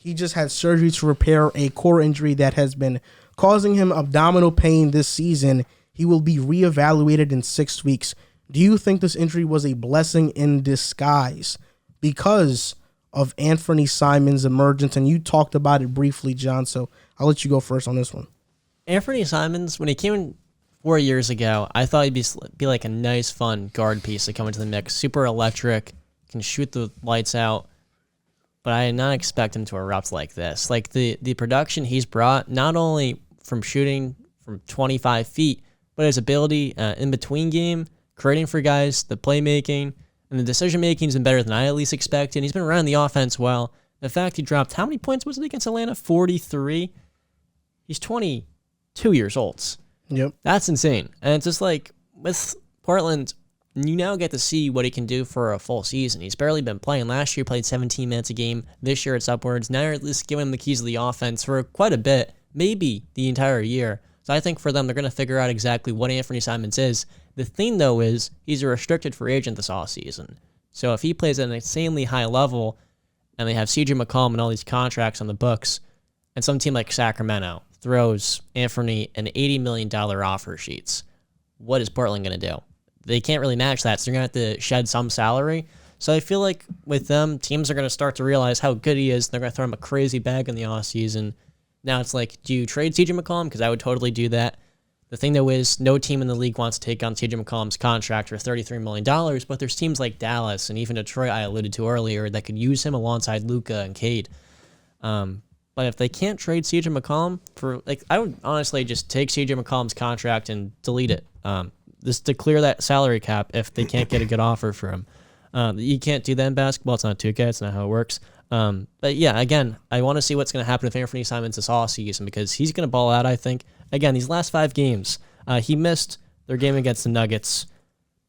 He just had surgery to repair a core injury that has been causing him abdominal pain this season. He will be reevaluated in 6 weeks. Do you think this injury was a blessing in disguise because of Anfernee Simons' emergence? And you talked about it briefly, John, so I'll let you go first on this one. Anfernee Simons, when he came in 4 years ago, I thought he'd be like a nice, fun guard piece to come into the mix. Super electric, can shoot the lights out. But I did not expect him to erupt like this. Like the production he's brought, not only from shooting from 25 feet, but his ability in between game, creating for guys, the playmaking, and the decision-making has been better than I at least expected. He's been running the offense well. The fact he dropped, how many points was it against Atlanta? 43? He's 22 years old. Yep. That's insane. And it's just like, with Portland, you now get to see what he can do for a full season. He's barely been playing. Last year, he played 17 minutes a game. This year, it's upwards. Now you're at least giving him the keys of the offense for quite a bit, maybe the entire year. So I think for them, they're going to figure out exactly what Anfernee Simons is. The thing, though, is he's a restricted free agent this offseason. So if he plays at an insanely high level, and they have CJ McCollum and all these contracts on the books, and some team like Sacramento throws Anfernee an $80 million offer sheets, what is Portland going to do? They can't really match that, so they're going to have to shed some salary. So I feel like with them, teams are going to start to realize how good he is. They're going to throw him a crazy bag in the offseason. Now it's like, do you trade CJ McCollum? Because I would totally do that. The thing, though, is no team in the league wants to take on CJ McCollum's contract for $33 million, but there's teams like Dallas and even Detroit I alluded to earlier that could use him alongside Luka and Cade. But if they can't trade CJ McCollum for, like, I would honestly just take CJ McCollum's contract and delete it. Just to clear that salary cap if they can't get a good offer for him. You can't do that in basketball. It's not 2K. It's not how it works. But yeah, again, I want to see what's going to happen with Anfernee Simons this offseason because he's going to ball out, I think. Again, these last 5 games, he missed their game against the Nuggets.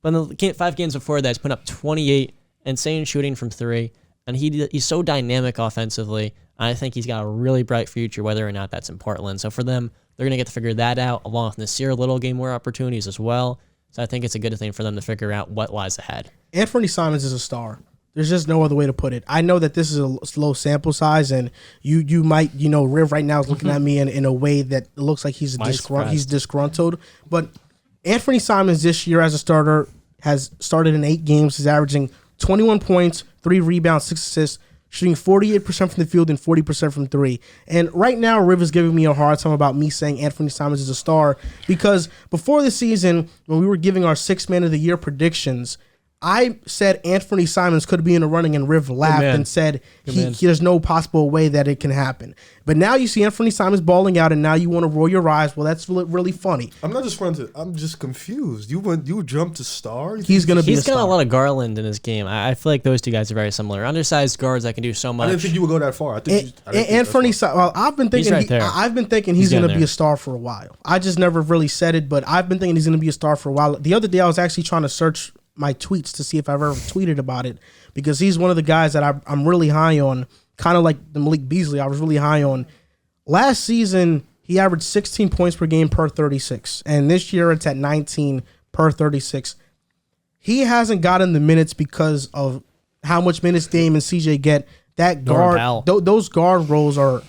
But in the 5 games before that, he's put up 28, insane shooting from 3. And he's so dynamic offensively. I think he's got a really bright future, whether or not that's in Portland. So for them, they're going to get to figure that out, along with Nasir Little gain more opportunities as well. So I think it's a good thing for them to figure out what lies ahead. Anfernee Simons is a star. There's just no other way to put it. I know that this is a low sample size, and you might, Riv right now is looking at me in a way that looks like he's disgruntled. But Anfernee Simons this year as a starter has started in 8 games. He's averaging 21 points, 3 rebounds, 6 assists, shooting 48% from the field and 40% from 3. And right now, Riv is giving me a hard time about me saying Anfernee Simons is a star because before the season, when we were giving our 6th Man of the Year predictions, I said Anfernee Simons could be in the running, and Riv laughed and said there's no possible way that it can happen. But now you see Anfernee Simons balling out, and now you want to roll your eyes. Well, that's really funny. I'm not just fronted. I'm just confused. You jumped to star? He's going to be a star. He's got a lot of Garland in his game. I feel like those two guys are very similar. Undersized guards that can do so much. I didn't think you would go that far. Anfernee Simons, well, I've been thinking he's going to be a star for a while. I just never really said it, but I've been thinking he's going to be a star for a while. The other day, I was actually trying to search my tweets to see if I've ever tweeted about it because he's one of the guys that I'm really high on, kind of like the Malik Beasley I was really high on. Last season, he averaged 16 points per game per 36, and this year it's at 19 per 36. He hasn't gotten the minutes because of how much minutes Dame and CJ get. That guard, those guard roles are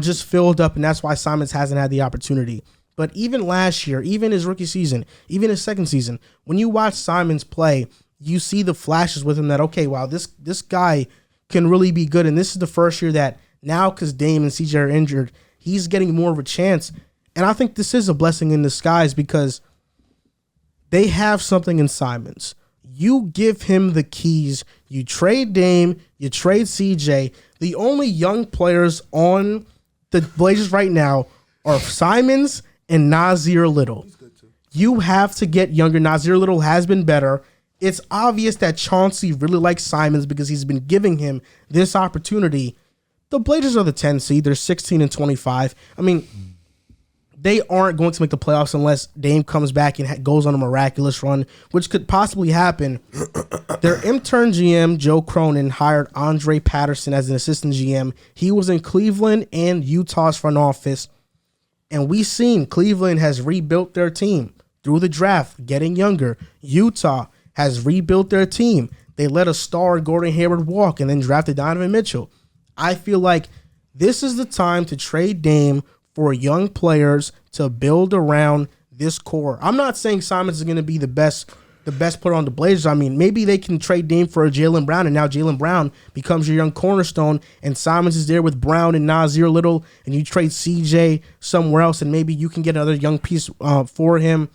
just filled up, and that's why Simons hasn't had the opportunity. But even last year, even his rookie season, even his second season, when you watch Simons play, you see the flashes with him that, okay, wow, this guy can really be good. And this is the first year that now, because Dame and CJ are injured, he's getting more of a chance. And I think this is a blessing in disguise because they have something in Simons. You give him the keys. You trade Dame. You trade CJ. The only young players on the Blazers right now are Simons and Nasir Little. You have to get younger. Nasir Little has been better. It's obvious that Chauncey really likes Simons because he's been giving him this opportunity. The Blazers are the 10 seed. They're 16-25. I mean, they aren't going to make the playoffs unless Dame comes back and goes on a miraculous run, which could possibly happen. Their intern GM, Joe Cronin, hired Andre Patterson as an assistant GM. He was in Cleveland and Utah's front office. And we've seen Cleveland has rebuilt their team through the draft, getting younger. Utah has rebuilt their team. They let a star Gordon Hayward walk and then drafted Donovan Mitchell. I feel like This is the time to trade Dame for young players to build around this core. I'm not saying Simons is going to be the best player on the Blazers. I mean, maybe they can trade Dame for a Jaylen Brown, and now Jaylen Brown becomes your young cornerstone, and Simons is there with Brown and Nasir Little, and you trade CJ somewhere else, and maybe you can get another young piece for him.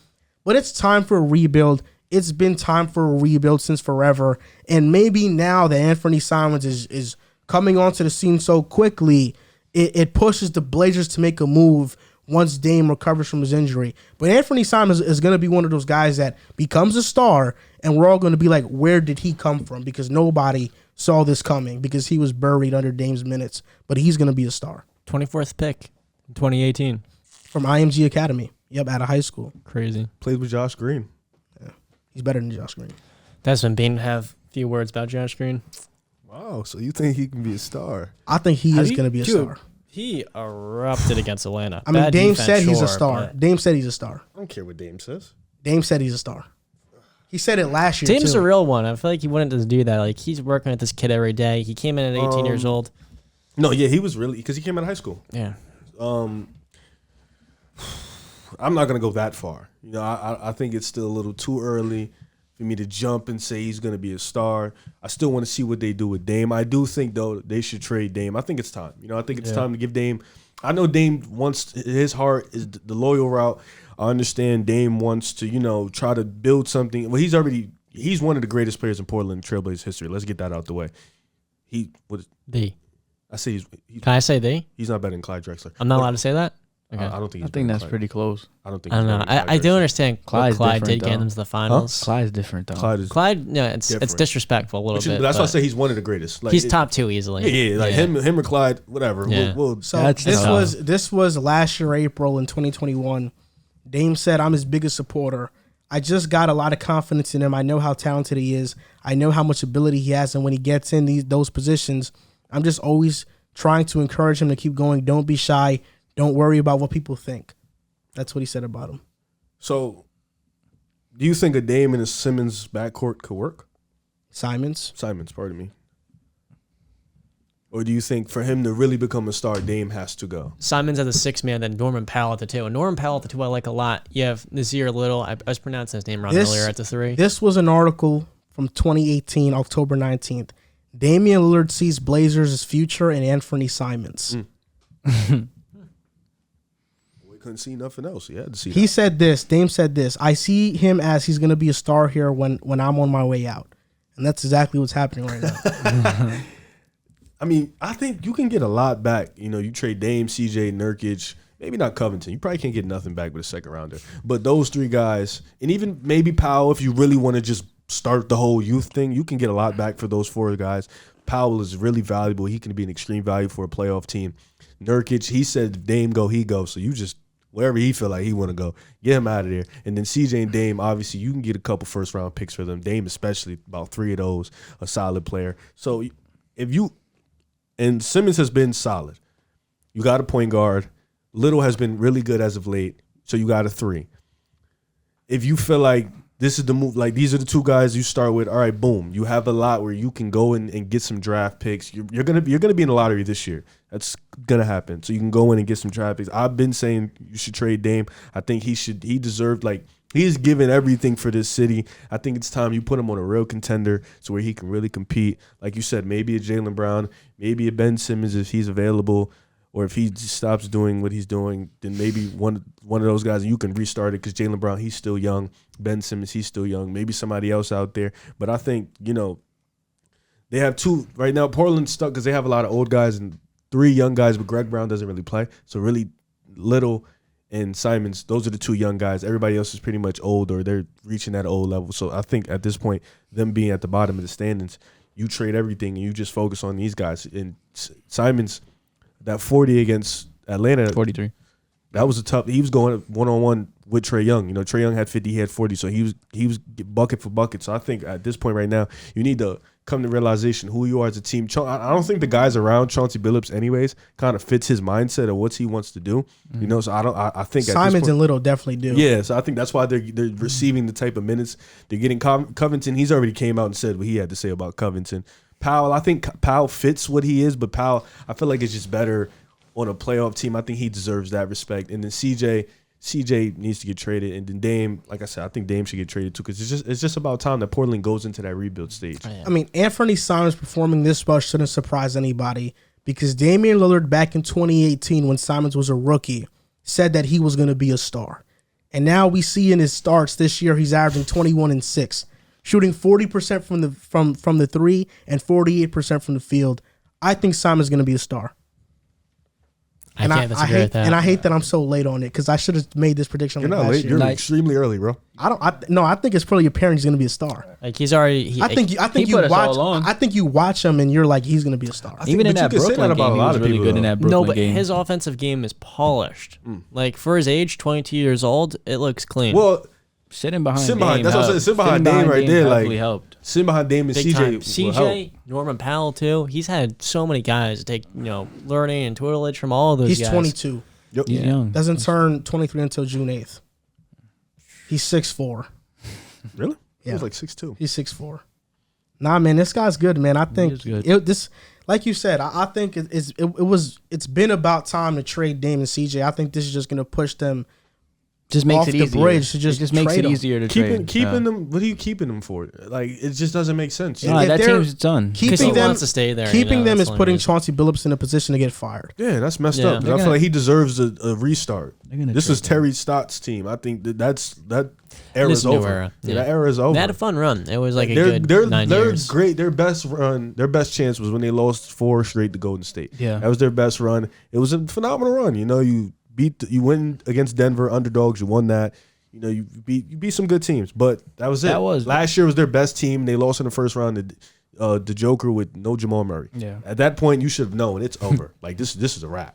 But it's time for a rebuild. It's been time for a rebuild since forever, and maybe now that Anfernee Simons is coming onto the scene so quickly, it pushes the Blazers to make a move once Dame recovers from his injury. But Anfernee Simons is going to be one of those guys that becomes a star, and we're all going to be like, where did he come from? Because nobody saw this coming because he was buried under Dame's minutes. But he's going to be a star. 24th pick in 2018. From IMG Academy. Yep, out of high school. Crazy. Played with Josh Green. Yeah, he's better than Josh Green. Desmond Bean have a few words about Josh Green. Wow, so you think he can be a star? I think he is going to be a star. He erupted against Atlanta. I mean, Dame said he's a star. Dame said he's a star. I don't care what Dame says. Dame said he's a star. He said it last year, Dame's too. a real one. I feel like he wouldn't just do that. Like, he's working with this kid every day. He came in at 18 years old. No, yeah, he was really, because he came out of high school. Yeah. I'm not going to go that far. You know, I think it's still a little too early for me to jump and say he's going to be a star. I still want to see what they do with Dame. I do think, though, they should trade Dame. I think it's time. You know, I think it's time to give Dame. I know Dame wants, his heart is the loyal route. I understand Dame wants to, you know, try to build something. Well, he's one of the greatest players in Portland Trailblazers history. Let's get that out the way. I say Can I say the? He's not better than Clyde Drexler. I'm not allowed to say that? Okay. I don't think. I think that's pretty close. I don't think. I don't know. I do understand Clyde did get them to the finals. Huh? Clyde's different though. Clyde, no, it's disrespectful a little bit. But that's why I say he's one of the greatest. Like, he's top two easily. Yeah, like him or Clyde, whatever. Yeah. So this was last year, April in 2021. Dame said, "I'm his biggest supporter. I just got a lot of confidence in him. I know how talented he is. I know how much ability he has, and when he gets in those positions, I'm just always trying to encourage him to keep going. Don't be shy. Don't worry about what people think." That's what he said about him. So, do you think a Dame and a Simmons backcourt could work? Simons, pardon me. Or do you think for him to really become a star, Dame has to go? Simons as a 6-man, then Norman Powell at the 2. And Norman Powell at the 2 I like a lot. You have Nasir Little. I was pronouncing his name wrong earlier at the 3. This was an article from 2018, October 19th. Damian Lillard sees Blazers' future in Anfernee Simons. We couldn't see nothing else. He had to see He said this. Dame said this. "I see him as he's going to be a star here when I'm on my way out." And that's exactly what's happening right now. I mean, I think you can get a lot back. You know, you trade Dame, CJ, Nurkic, maybe not Covington. You probably can't get nothing back with a second rounder. But those 3 guys, and even maybe Powell, if you really want to just start the whole youth thing, you can get a lot back for those 4 guys. Powell is really valuable. He can be an extreme value for a playoff team. Nurkic, he said if Dame go, he goes. So you just, wherever he feel like he want to go, get him out of there. And then CJ and Dame, obviously, you can get a couple first-round picks for them. Dame especially, about 3 of those, a solid player. So if you, and Simmons has been solid. You got a point guard. Little has been really good as of late. So you got a 3. If you feel like this is the move, like these are the 2 guys you start with, all right, boom. You have a lot where you can go in and get some draft picks. You're gonna be in the lottery this year. That's gonna happen. So you can go in and get some draft picks. I've been saying you should trade Dame. I think he deserved, like, he's given everything for this city. I think it's time you put him on a real contender so where he can really compete. Like you said, maybe a Jaylen Brown, maybe a Ben Simmons if he's available, or if he just stops doing what he's doing, then maybe one of those guys, and you can restart it because Jaylen Brown, he's still young. Ben Simmons, he's still young. Maybe somebody else out there. But I think, you know, they have 2 right now. Portland's stuck because they have a lot of old guys and 3 young guys, but Greg Brown doesn't really play. So really, Little and Simons, those are the 2 young guys. Everybody else is pretty much old or they're reaching that old level. So I think at this point, them being at the bottom of the standings, you trade everything and you just focus on these guys. And Simons, that 40 against Atlanta, 43. That was a tough. He was going one-on-one with Trae Young. You know, Trae Young had 50, he had 40, so he was bucket for bucket. So I think at this point right now, you need to come to realization who you are as a team. I don't think the guys around Chauncey Billups, anyways, kind of fits his mindset of what he wants to do. Mm-hmm. You know, so I think Simons and Little definitely do. Yeah, so I think that's why they're receiving the type of minutes they're getting. Covington, he's already came out and said what he had to say about Covington. Powell, I think Powell fits what he is, but Powell, I feel like it's just better on a playoff team. I think he deserves that respect. And then CJ needs to get traded, and then Dame, like I said, I think Dame should get traded too, because it's just about time that Portland goes into that rebuild stage. I mean, Anfernee Simons performing this well shouldn't surprise anybody, because Damian Lillard back in 2018, when Simons was a rookie, said that he was going to be a star, and now we see in his starts this year he's averaging 21-6, shooting 40% from the three and 48% from the field. I think Simons is going to be a star. I can't disagree with that. And I hate that I'm so late on it, because I should have made this prediction. You're not late. You're extremely early, bro. I think it's probably apparent he's going to be a star. Like he's already. I think you watch him and you're like, he's going to be a star. Even in that Brooklyn game, he was really good in that Brooklyn game. No, but his offensive game is polished. Like for his age, 22 years old, it looks clean. Well, sitting behind Dame, that's what I said. Sitting behind Dame right there, like helped. Sitting behind Dame and CJ, Norman Powell too. He's had so many guys to take learning and tutelage from all of those guys. He's 22. Yep. He's young. Doesn't turn 23 until June 8th. He's 6'4". Really? Yeah. He was like 6'2". He's 6'4". Nah, man, this guy's good, man. I think this, like you said, I think it's been about time to trade Dame and CJ. I think this is just gonna push them. Just makes off it the easier. bridge to just makes it trade easier to trade. Keeping them. What are you keeping them for? Like, it just doesn't make sense. No, that team's done. Because he wants to stay there. Keeping them is putting Chauncey Billups in a position to get fired. Yeah, that's messed up. I feel like he deserves a restart. This is Terry Stott's team. I think that era's over. Era. Yeah, that era's over. They had a fun run. It was like a good 9 years. They're great. Their best chance was when they lost 4 straight to Golden State. Yeah, that was their best run. It was a phenomenal run. You win against Denver underdogs. You won that. You beat some good teams, but that was it. Last year was their best team. They lost in the first round to the Joker with no Jamal Murray. Yeah. At that point, you should have known it's over. Like this is a wrap.